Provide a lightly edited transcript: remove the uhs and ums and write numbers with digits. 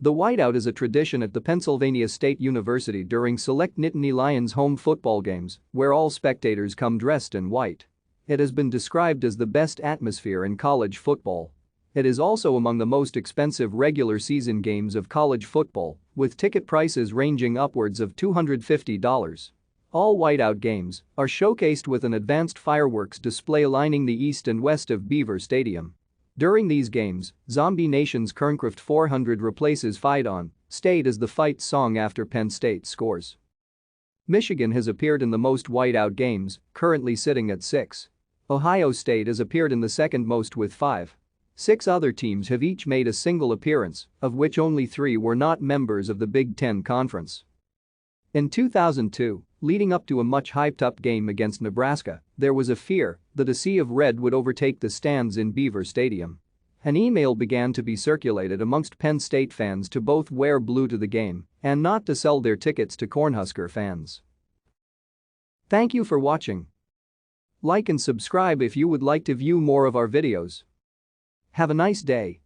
The whiteout is a tradition at the Pennsylvania State University during select Nittany Lions home football games, where all spectators come dressed in white. It has been described as the best atmosphere in college football. It is also among the most expensive regular season games of college football, with ticket prices ranging upwards of $250. All whiteout games are showcased with an advanced fireworks display lining the east and west of Beaver Stadium. During these games, Zombie Nation's Kernkraft 400 replaces Fight On State as the fight song after Penn State scores. Michigan has appeared in the most whiteout games, currently sitting at 6. Ohio State has appeared in the second most with 5. 6 other teams have each made a single appearance, of which only 3 were not members of the Big Ten Conference. In 2002, leading up to a much hyped-up game against Nebraska, there was a fear that a sea of red would overtake the stands in Beaver Stadium. An email began to be circulated amongst Penn State fans to both wear blue to the game and not to sell their tickets to Cornhusker fans. Thank you for watching. Like and subscribe if you would like to view more of our videos. Have a nice day.